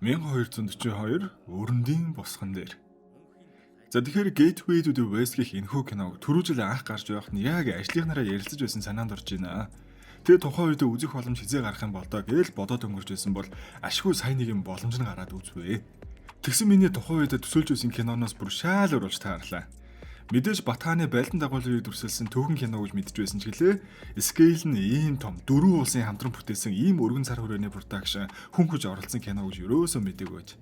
1242 Өрөндийн босгон дээр. За тэгэхээр Gateway to the West гэх энэхүү киног түрүү жил анх гарч байхад нь яг ажлынхаараа ярилцаж байсан санаанд орж байна. Тэгээ тухайн үед үзэх боломж хизээ гарах юм бол доо гэж бодоод өнгөрч байсан бол ашгүй сайн нэг юм боломж нь гараад үзвэ. Тэгсэн миний тухайн үед төсөөлж байсан киноноос бүр шаал оруулж таарлаа. Мэдээж Батхааны байлдан дагуулын үед үрсэлсэн түүхэн кино гэж мэдж байсан ч гэлээ. Scale нь ийм том, дөрвөн улсын хамтран бүтээсэн ийм өргөн цар хүрээний production хүн хүч оролцсон кино гэж өрөөсөө мэдээг байж.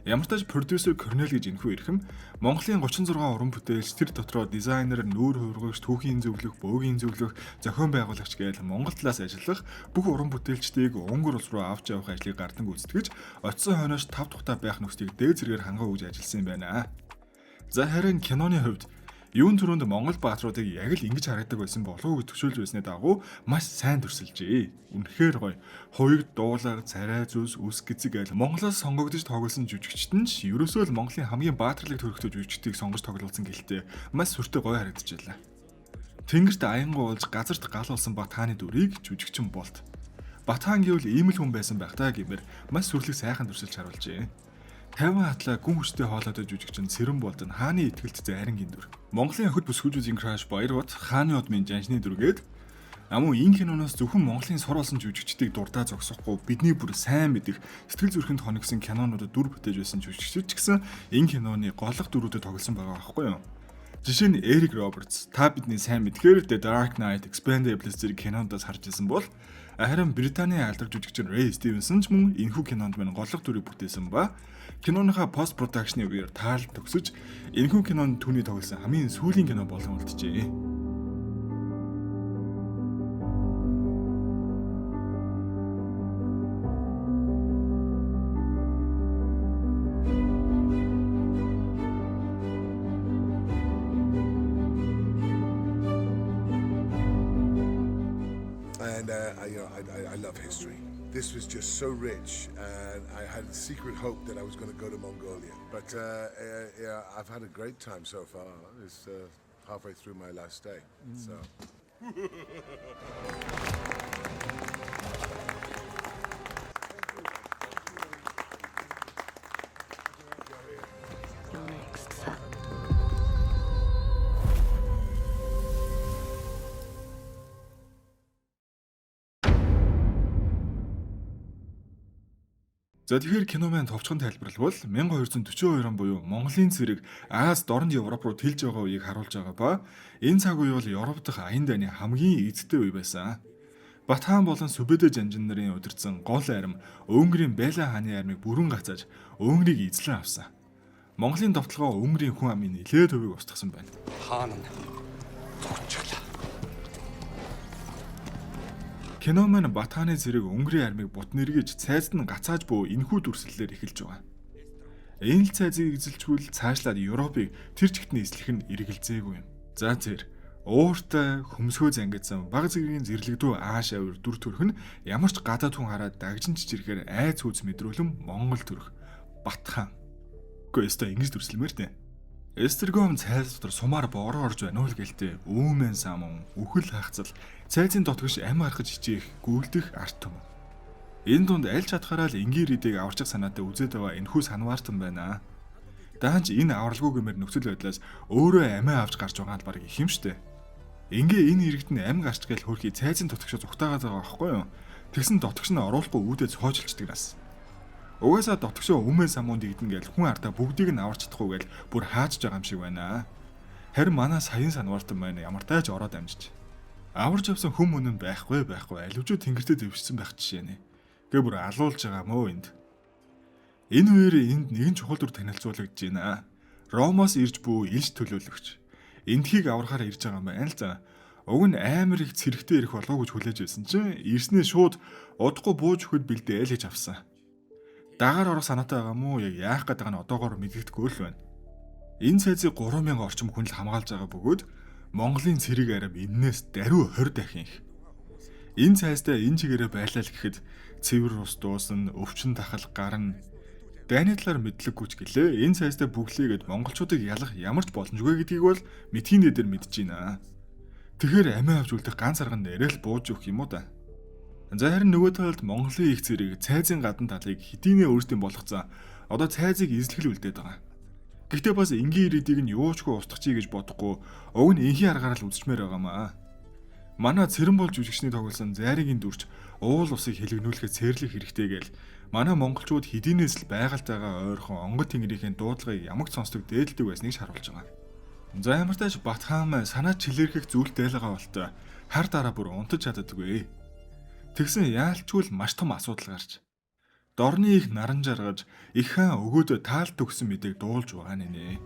Ямар ч тач продюсер Корнел гэж энэхүү ирхэм Монголын 36 уран бүтээлч тэр дотроо дизайнер, нүүр хувиргагч, түүхийн зөвлөх, бөөгийн зөвлөх, зохион байгуулагч гээл Монгол талаас ажиллах бүх уран бүтээлчдийг Унгар улс руу авч явах ажлыг гардан гүйцэтгэж, очисон хойноос 5 тухтай байх нөхцөлийг дээд зэргээр хангах гэж ажилласан юм байна. За харин киноны хувьд юун түрүүнд Монгол баатруудыг яг л ингэж харагдаг байсан болов уу гэж төшөөлж байсны дагуу маш сайн төрсөлжээ. Үнэхээр гоё. Хувийг дуулаа, царай зүс, үс гизэг айл Монголоос сонгогдож тоглосон жүжигчид нь ч ерөөсөө л Монголын хамгийн баатарлаг төрхтэй жүжигчдийг сонгож тоглуулсан гэлтэй маш сүртэй гоё харагдчихлаа. Тэнгэрт аянгуу уулж газарт гал болсон Батхааны дүрийг жүжигчин болт. Батхан гэвэл ийм л хүн байсан байх таа гэмээр маш сүрлэг сайхан төрсөлж харуулжээ. 50 хатлаа гүн хүчтэй хоолойтой жүжигчин Цэрэн болд нь хааны итгэлт зайрангийн дүр. Монголын охид бүс хүжүүзийн Crash Баярбат хааны одмын жанжны дүргээд амуу энэ киноноос зөвхөн Монголын сур болсон жүжигчдийг дурдаа зогсохгүй бидний бүр сайн мэдих сэтгэл зүрхэнд хоногсон кинонуудад дүр бүтээж байсан жүжигчид ч гэсэн энэ киноны голлох дүрүүдэд тоглосон байгаа байхгүй юу? Жишээ нь Эрик Робертс та бидний сайн мэдхээр The Dark Knight, Expendables зэрэг кинондоос харж ирсэн бол харин Британий алдар жүжигчин Рэй Стивенсон ч мөн энэхүү кинонд мань голлох дүрийг бүтээсэн ба киноныхаа пост продакшны үеэр таал төгсөж энэхүү кинонд түүний тоглосон хамгийн сүүлийн кино болгон үлджээ. I love history. This was just so rich, and I had a secret hope that I was going to go to Mongolia. But yeah, I've had a great time so far. It's halfway through my last day. So. За тэгэхээр кино маань товчхон тайлбарлавал 1242 он буюу Монголын цэрэг Аз дорнд Европ руу тэлж байгаа үеийг харуулж байгаа ба энэ цаг үе бол Европ дахь аян дайны хамгийн эцэдтэй үе байсан. Батхан болон Сүбэдэ жанжин нарын удирдсан гол арим Өнгөрийн Байла хааны армийг бүрэн гацааж Өнгөрийг эзлэн авсан. Монголын довтлогоо Өнгөрийн хүн амын нэлээд хувийг устгасан байна. Хаан нь зогчглаа. Кино маань Батхааны цэрэг Өнгөрийн армийг бут нэргэж цайзд нь гацааж буй энэхүү дүрслэлээр эхэлж байгаа. Энэ л цайзыг эзэлжгүй цаашлаад Европыг тэр чигтний эзлэх нь эргэлзээгүй юм. За тэр ууртай хөмсгөө зангидсан баг зэргийн зэрлэгдүү ааш авир дүр төрх нь ямар ч гадаад хүн хараад дагжин чичрэхээр айц үүс мэдрүүлэн Монгол төрх Батхан. Гэхдээ өстой ингэж дүрслэмээр дээ. Эстергом цайз дотор сумаар бороо орж байна уу л гэлтэй. Үүмэн самун, үхэл хагцал, цайзын дотгош ам гаргаж хичээх, гүйлдэх арт түмэн. Энэ дунд аль чадхаараа л ингийн ридийг аварчих санаатай үзээд байгаа энэхүү санваартан байна. Даанч энэ авралгүй гэмээр нөхцөл байдлаас өөрөө амиа авч гарч байгаа нь баг их юм штэ. Ингээ энэ иргэд нь ам гарч гээл хөрхий цайзын дотгошоо зүгтаагаад байгаа байхгүй юу? Тэгсэн дотгош нь оруулахгүй үүдээ цоожилчдаг нас. Угаасаа дотгошоо өмнө самуун дигдэн гээл хүн ардаа бүгдийг нь аварч чадахгүй гээл бүр хааж байгаа юм шиг байна. Харин манай саяын санваартан байна ямар тааж ороод амжиж. Аварч явсан хүн мөн байхгүй аливжуу тэнгэртээ дэвшсэн байх жишээ нэ. Гэ бүр алуулж байгаа мөө энд. Энэ үеэр энд нэгэн чухал дүр танилцуулагдж байна. Ромоос ирж буй илж төлөөлөгч. Эндхийг аврахаар ирж байгаа юм байна л за. Уг нь амар их цэрэгтэй ирэх болов гэж хүлээж байсан чинь ирснээ шууд удахгүй бууж өгөхөд бэлдээл гэж авсан. Дагаар орох санаатай байгаа мó яг яах гээд байгаа нь одоогоор мэдэгдэхгүй л байна. Энэ цайзыг 3000 орчим хүн л хамгаалж байгаа бөгөөд Монголын цэрэг арим энээс даруй 20 дахин их. Энэ цайзтай энэ чигээрээ байлаа л гэхэд цэвэр ус дуусна, өвчин тахал гарна. Дайны талаар мэдлэг гүч гэлээ. Энэ цайзтай бүглээгээд монголчуудыг ялах ямар ч боломжгүй гэдгийг бол мэдхийн дээр мэдэж байна. Тэгэхээр амиа авч үлдэх ганц арга нь нэрэл бууж өгөх юм уу да. За харин нөгөө талд Монголын их зэрэг цайзын гадна талыг хэдийнэ өөрсдийн болгоцсон. Одоо цайзыг эзлэхэл үлдээд байгаа. Гэхдээ бас энгийн ирээдийг нь юучгүй устгахчий гэж бодохгүй уг нь энхийн аргаар л үзчмээр байгаамаа. Манай цэрэн бол жүжигчний тоглосон зайргийн дүрч уул усыг хэлгнүүлэхэд цэрлэх хэрэгтэй гээл манай монголчууд хэдийнээс л байгальтайгаа ойрхон онгод тэнгэрийн дуудлагыг ямагт сонсдог дээдэлдэг байсныг шаруулж байгаа. За ямар ч тач Батхаам санаа чилэрхэх зүйлтэй л байгаа болтой хар дараа бүр унтаж чаддаггүй. Тэгсэн яалчгүй л маш том асуудал гарч. Дорны их наран жаргаж их хаан өгөөдөө таалт өгсөн мэдээг дуулж байгаа нэ.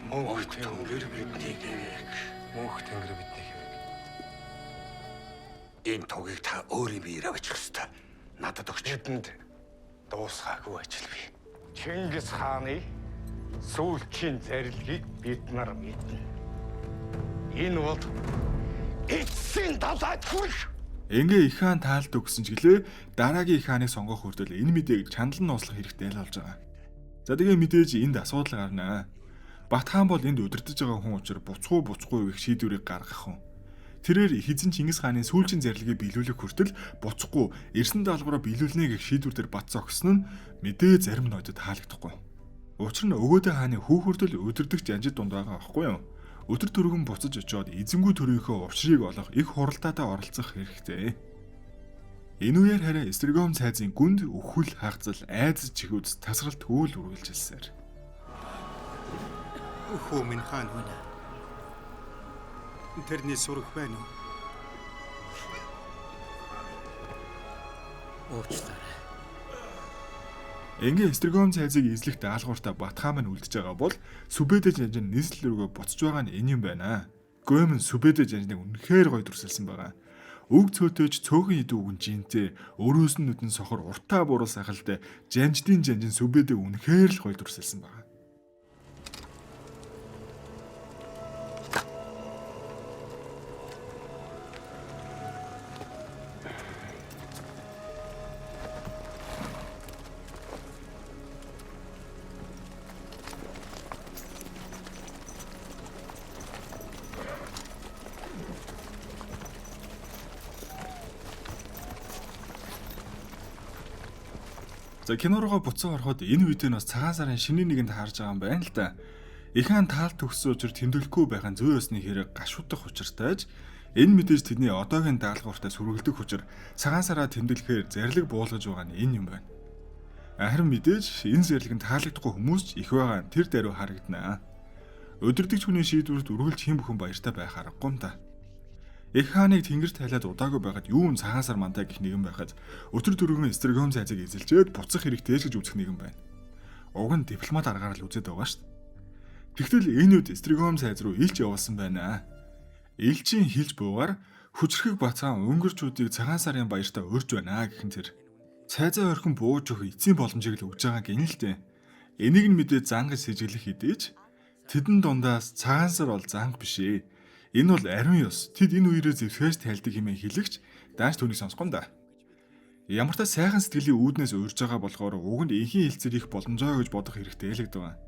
Мөнх тэнгэр бидний гэвэг. Мөнх тэнгэр бидний гэвэг. Энэ тугийг та өөрийн биеэр авчих ёстой. Надад өгч. Бидэнд дуусгаагүй ажил бий. Чингис хааны сүүлчийн зарилгийг бид нар мэднэ. Энэ бол эцсийн далайд хүрэх. Ингээ их хаан таалт өгсөн ч гэлээ дараагийн их хааныг сонгох хүртэл энэ мэдээг чандан нь услах хэрэгтэй л болж байгаа. За тэгээ мэдээж энд асуудал гарнаа. Батхан бол энд удирдах байгаа хүн учраас буцахгүй их шийдвэрийг гаргах хүн. Тэрээр хэзэн Чингис хааны сүүлчийн зарилгийг биелүүлэх хүртэл буцахгүй эрсэн даалгавраа биелүүлнэ гэх шийдвэр дээр бат зогсон нь мэдээ зарим нойдод таалагдахгүй. Учир нь өгөөдөө хааны хүүхөрдөл удирдах жанжид дунд байгаа байхгүй юу? Өдөр түргэн буцаж очиод эзэнгүй төрийнхөө учрыг олох их хуралдаатаа оролцох хэрэгтэй. Энэ үеэр хараа Эстрэгом цайзын гүнд өхөл хагцал айдас чихүүд тасралт хөөл үргэлжилсээр. Хөө минь хаан хүн. Тэрний сурах байна уу? Уучлаарай. Ингээ Эстрэгом цайзыг эзлэх даалгавартаа Батхан маань үлдэж байгаа бол Сүбэдэ жанжин нийслэл рүүгээ буцаж байгаа нь энэ юм байна. Гомн Сүбэдэ жанжныг үнэхээр гоё дүрсэлсэн байгаа. Үг цөөтөж цөөхөн идүү үгэн жинтэй өрөөс нь нүдэн сохор уртаа буруу сахалтай жанждын жанжин Сүбэдэ үнэхээр л гоё дүрсэлсэн байгаа. За кинороо буцаа ороход энэ үед нь бас цагаан сарын шинэ нэгэнд харж байгаа юм байна л да. Их хаан таалт өгсөн учраас тэмдэглэхгүй байгаа зүй ёсны хэрэг гашуудах учиртайж энэ мэдээж тэдний одоогийн даалгавартай сүргэлдэх учир цагаан сараа тэмдэглэхээр зарлиг буулгаж байгаа нь энэ юм байна. Харин мэдээж энэ зарлиг нь таалагдахгүй хүмүүс ч их байгаа тэр даруй харагдана. Өдөрдөгч хүний шийдвэрт үргэлж хэн бүхэн баяртай байх аргагүй юм да. Их хааныг тэнгэр тайлаад удаагүй байгаад юу н цагаан сар мандаа гэх нэгэн байхад өтөр дөрвөн Эстрэгом цайзыг эзэлжээд буцах хэрэгтэй гэж үзэх нэгэн байна. Уг нь дипломат аргаар л үзээд байгаа шүү дээ. Тэгтэл энэ үед Эстрэгом цайз руу илч явуулсан байна. Илчийн хилж буугаар хүчрхэг бацаан өнгөрчүүдийг цагаан сарын баяртаа өрж байна гэхэн тэр цайзаа орхин бууж өгөх эцсийн боломжийг л өгж байгаа гэнэ л дээ. Энийг нь мэдээ зангаж сэжиглэх хэдийч тэдэн дундаас цагаан сар бол занг биш ээ. Энэ бол ариун ёс. Тэд энэ үерээ зэвсгэж тайлдаг хэмээн хэлэгч дааш түүнийг сонсгоо да. Ямар ч сайхан сэтгэлийн үүднээс урьж байгаа болохоор уг нь инхийн хэлцэр их боломжоо гэж бодох хэрэгтэй л гэдэг байна.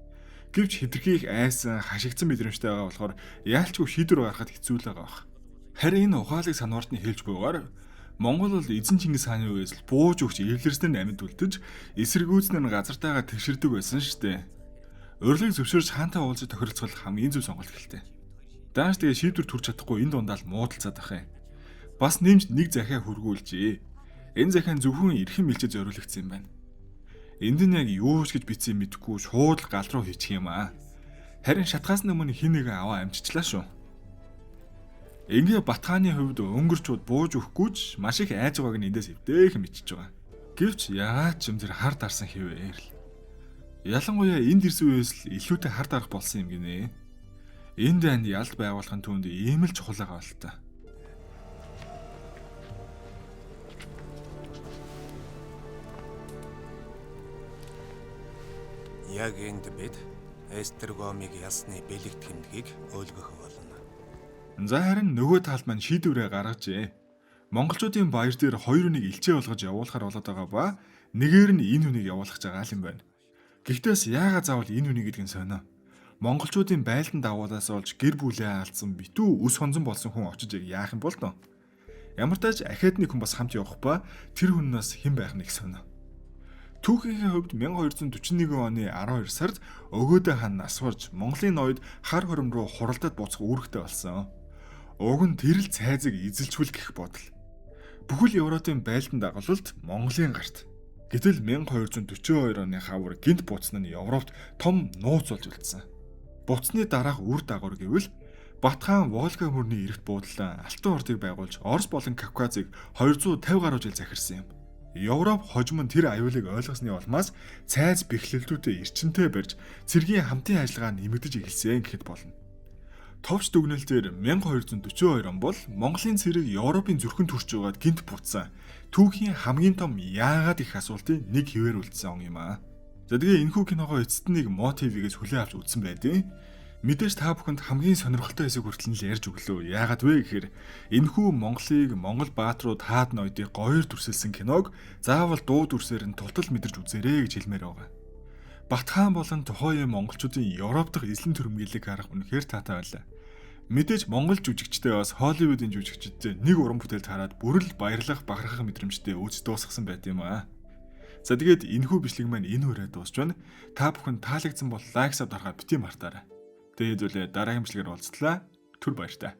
Гэвч хитрхи их айсан, хашигдсан мэдрэмжтэй байгаа болохоор яалчгүй шийдвэр гаргахад хэцүү л байгаа бах. Харин энэ ухаалаг санвартны хэлж буйгаар Монгол бол эзэн Чингис хааны үеэс л бууж өгч эвлэрсэн амьд үлдэж эсэргүүцнэр газартайгаа тэгшэрдэг байсан шүү дээ. Урилгыг зөвшөөрч хаантай уулзаж тохиролцох хамгийн зөв сонголт гэлтэй. Дааш тэгээ шийдвэр төрж чадахгүй энэ дундаа л муудалцаад ах юм. Бас нэмж нэг захиа хөргүүлжээ. Энэ захиа зөвхөн эрхэм мэлчэд зориулагдсан юм байна. Энд нь яг юу ч гэж бичсэн мэдэхгүй шууд л гал руу хийчих юм аа. Харин шатгаас өмнө хин нэг аваа амжичлаа шүү. Ингээ Батхааны хувьд өнгөрчүүд бууж өгөхгүй ч маш их айж байгааг нь эндээс эвдээх мэдчихэж байгаа. Гэвч яагаад ч юм тэр хар дарсан хэвээр л. Ялангуяа энд ирсэн үеэс л илүүтэй хар дарах болсон юм гинэ. Энд анд ялд байгуулахын түүнд ийм л чухал байгаа л та. Яг энд бид Эстрэгомыг ясны бэлэг тэмдгийг ойлгох болно. За харин нөгөө талд маань шийдвэрээ гаргажээ. Монголчуудын баяр дээр 2-1 илчээ болгож явуулахар болоод байгаа ба нэгээр нь энэ хүнийг явуулах гэж байгаа юм байна. Гэхдээ яагаад заавал энэ хүнийг гэдгийг сонио. монголчуудын байлдан давуулаас олж гэр бүлээ алдсан битүү үс хонзон болсон хүн очиж яах юм бол доо. Ямар тааж ахаад нэг хүн бас хамт явах ба тэр хүнээс хэн байх нэг сонио. Түүхийнхээ хувьд 1241 оны 12 сард Өгөөдө хаан нас барж Монголын ноёд хар хором руу хуралдаад буцах үүрэгтэй болсон. Уг нь тэрл цайзыг эзэлжүүл гэх бодол. Бүхэл Европын байлдан дагуулалт Монголын гарт. Гэтэл 1242 оны хавар гинт буцсан нь Европт том нууц болж үлдсэн. Буцсны дараах үр дагавар гэвэл Бат хаан Волга мөрний эрэгт буудлан Алтан ордыг байгуулж Орос болон Кавказыг 250 гаруй жил захирсан юм. Европ хожим нь тэр аюулыг ойлгосны улмаас цайз бэхлэлтүүдэд эрчимтэй барьж цэргийн хамтын ажиллагаа нэмэгдэж эхэлсэн гэхэд болно. Товч дүгнэлтээр 1242 он бол Монголын цэрэг Европын зүрхэнд хүрч байгаад гинт буцсан. Түүхийн хамгийн том яагаад их асуултыг нэг хэвээр үлдсэн он юм аа. За тэгээ энэхүү киногоо эцэст нэг мотив гэж хүлээн авч үзсэн байдیں۔ Мэдээж та бүхэнд хамгийн сонирхолтой хэсэг хүртэл нь л ярьж өглөө. Яагаад вэ гэхээр энэхүү Монголыг Монгол баатрууд хаад ноёдыг гоёор дүрсэлсэн киног заавал дуу дүрсээр нь тултал мэдэрч үзээрэй гэж хэлмээр байгаа. Бат хаан болон тухайн монголчуудын Европ дахь эзлэн төрөмгийлийг харах үнэхээр таатай байлаа. Мэдээж монгол жүжигчтэй бас Холливуудын жүжигчдтэй нэг уран бүтээлд хараад бүрэл баярлах бахархах мэдрэмжтэй үз дуусгасан байт юм аа. За тэгээд энэхүү бичлэг маань энэ хүрээд дуусч байна. Та бүхэн таалагдсан бол лайк сав дарахаа бити мартаарай. Тэгээд үзүүлээ дараагийн бичлэгээр уулзлаа. Түр баяр та.